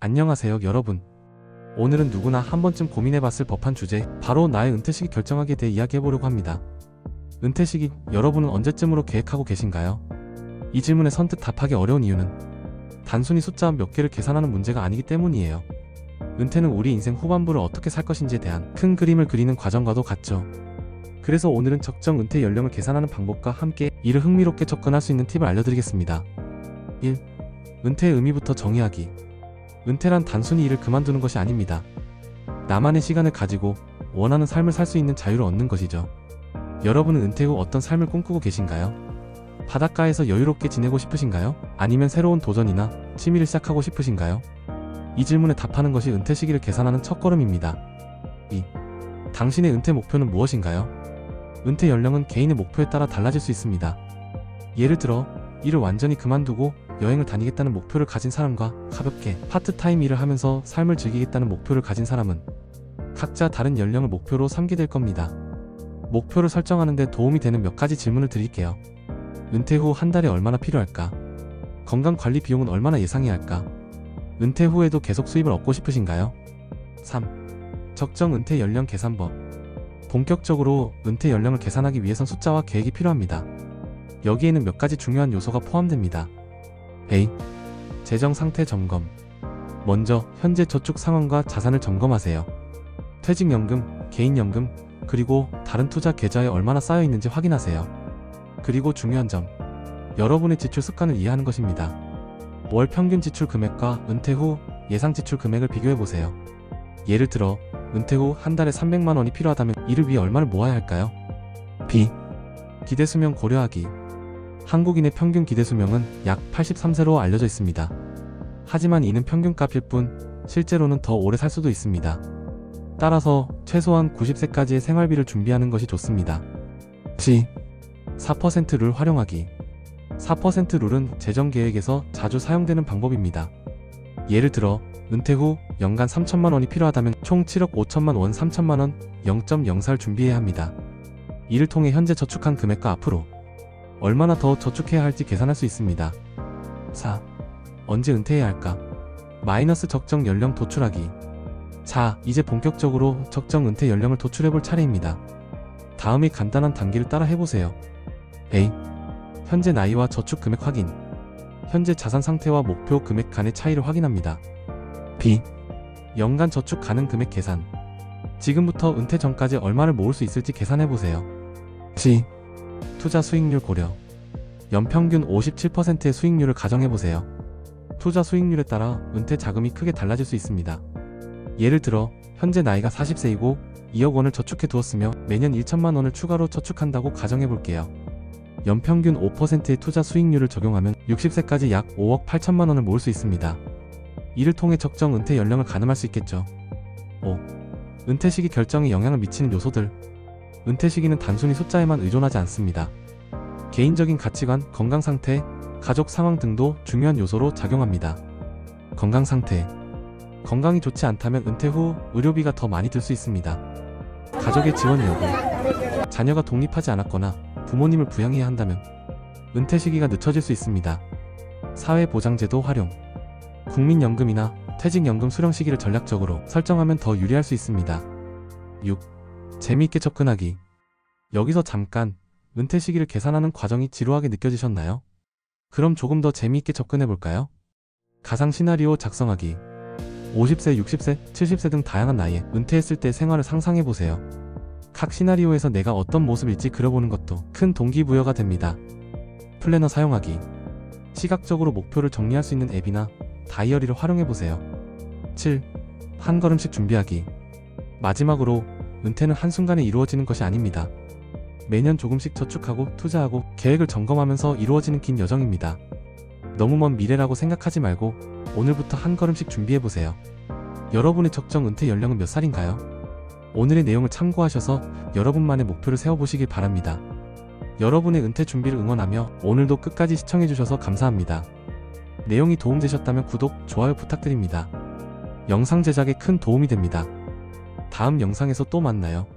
안녕하세요 여러분. 오늘은 누구나 한 번쯤 고민해봤을 법한 주제, 바로 나의 은퇴 시기 결정하기에 대해 이야기해보려고 합니다. 은퇴 시기, 여러분은 언제쯤으로 계획하고 계신가요? 이 질문에 선뜻 답하기 어려운 이유는 단순히 숫자 몇 개를 계산하는 문제가 아니기 때문이에요. 은퇴는 우리 인생 후반부를 어떻게 살 것인지에 대한 큰 그림을 그리는 과정과도 같죠. 그래서 오늘은 적정 은퇴 연령을 계산하는 방법과 함께 이를 흥미롭게 접근할 수 있는 팁을 알려드리겠습니다. 1. 은퇴의 의미부터 정의하기. 은퇴란 단순히 일을 그만두는 것이 아닙니다. 나만의 시간을 가지고 원하는 삶을 살 수 있는 자유를 얻는 것이죠. 여러분은 은퇴 후 어떤 삶을 꿈꾸고 계신가요? 바닷가에서 여유롭게 지내고 싶으신가요? 아니면 새로운 도전이나 취미를 시작하고 싶으신가요? 이 질문에 답하는 것이 은퇴 시기를 계산하는 첫걸음입니다. 2. 당신의 은퇴 목표는 무엇인가요? 은퇴 연령은 개인의 목표에 따라 달라질 수 있습니다. 예를 들어 일을 완전히 그만두고 여행을 다니겠다는 목표를 가진 사람과 가볍게 파트타임 일을 하면서 삶을 즐기겠다는 목표를 가진 사람은 각자 다른 연령을 목표로 삼게 될 겁니다. 목표를 설정하는 데 도움이 되는 몇 가지 질문을 드릴게요. 은퇴 후 한 달에 얼마나 필요할까? 건강관리 비용은 얼마나 예상해야 할까? 은퇴 후에도 계속 수입을 얻고 싶으신가요? 3. 적정 은퇴 연령 계산법. 본격적으로 은퇴 연령을 계산하기 위해선 숫자와 계획이 필요합니다. 여기에는 몇 가지 중요한 요소가 포함됩니다. A. 재정 상태 점검. 먼저 현재 저축 상황과 자산을 점검하세요. 퇴직연금, 개인연금, 그리고 다른 투자 계좌에 얼마나 쌓여 있는지 확인하세요. 그리고 중요한 점, 여러분의 지출 습관을 이해하는 것입니다. 월 평균 지출 금액과 은퇴 후 예상 지출 금액을 비교해보세요. 예를 들어 은퇴 후 한 달에 300만 원이 필요하다면 이를 위해 얼마를 모아야 할까요? B. 기대 수명 고려하기. 한국인의 평균 기대 수명은 약 83세로 알려져 있습니다. 하지만 이는 평균값일 뿐 실제로는 더 오래 살 수도 있습니다. 따라서 최소한 90세까지의 생활비를 준비하는 것이 좋습니다. C. 4% 룰 활용하기. 4% 룰은 재정계획에서 자주 사용되는 방법입니다. 예를 들어 은퇴 후 연간 3천만 원이 필요하다면 총 7억 5천만 원 3천만 원 0.04를 준비해야 합니다. 이를 통해 현재 저축한 금액과 앞으로 얼마나 더 저축해야 할지 계산할 수 있습니다. 4. 언제 은퇴해야 할까? 마이너스 적정 연령 도출하기. 자, 이제 본격적으로 적정 은퇴 연령을 도출해볼 차례입니다. 다음의 간단한 단계를 따라 해보세요. A. 현재 나이와 저축 금액 확인. 현재 자산 상태와 목표 금액 간의 차이를 확인합니다. B. 연간 저축 가능 금액 계산. 지금부터 은퇴 전까지 얼마를 모을 수 있을지 계산해보세요. C. 투자 수익률 고려. 연평균 57%의 수익률을 가정해보세요. 투자 수익률에 따라 은퇴 자금이 크게 달라질 수 있습니다. 예를 들어 현재 나이가 40세이고 2억 원을 저축해 두었으며 매년 1천만 원을 추가로 저축한다고 가정해볼게요. 연평균 5%의 투자 수익률을 적용하면 60세까지 약 5억 8천만 원을 모을 수 있습니다. 이를 통해 적정 은퇴 연령을 가늠할 수 있겠죠. 5. 은퇴 시기 결정에 영향을 미치는 요소들. 은퇴 시기는 단순히 숫자에만 의존하지 않습니다. 개인적인 가치관, 건강 상태, 가족 상황 등도 중요한 요소로 작용합니다. 건강 상태. 건강이 좋지 않다면 은퇴 후 의료비가 더 많이 들 수 있습니다. 가족의 지원 여부. 자녀가 독립하지 않았거나 부모님을 부양해야 한다면 은퇴 시기가 늦춰질 수 있습니다. 사회보장제도 활용. 국민연금이나 퇴직연금 수령 시기를 전략적으로 설정하면 더 유리할 수 있습니다. 6. 재미있게 접근하기. 여기서 잠깐, 은퇴 시기를 계산하는 과정이 지루하게 느껴지셨나요? 그럼 조금 더 재미있게 접근해볼까요? 가상 시나리오 작성하기. 50세, 60세, 70세 등 다양한 나이에 은퇴했을 때 생활을 상상해보세요. 각 시나리오에서 내가 어떤 모습일지 그려보는 것도 큰 동기부여가 됩니다. 플래너 사용하기. 시각적으로 목표를 정리할 수 있는 앱이나 다이어리를 활용해보세요. 7. 한 걸음씩 준비하기. 마지막으로 은퇴는 한순간에 이루어지는 것이 아닙니다. 매년 조금씩 저축하고 투자하고 계획을 점검하면서 이루어지는 긴 여정입니다. 너무 먼 미래라고 생각하지 말고 오늘부터 한 걸음씩 준비해보세요. 여러분의 적정 은퇴 연령은 몇 살인가요? 오늘의 내용을 참고하셔서 여러분만의 목표를 세워보시길 바랍니다. 여러분의 은퇴 준비를 응원하며 오늘도 끝까지 시청해주셔서 감사합니다. 내용이 도움되셨다면 구독, 좋아요 부탁드립니다. 영상 제작에 큰 도움이 됩니다. 다음 영상에서 또 만나요.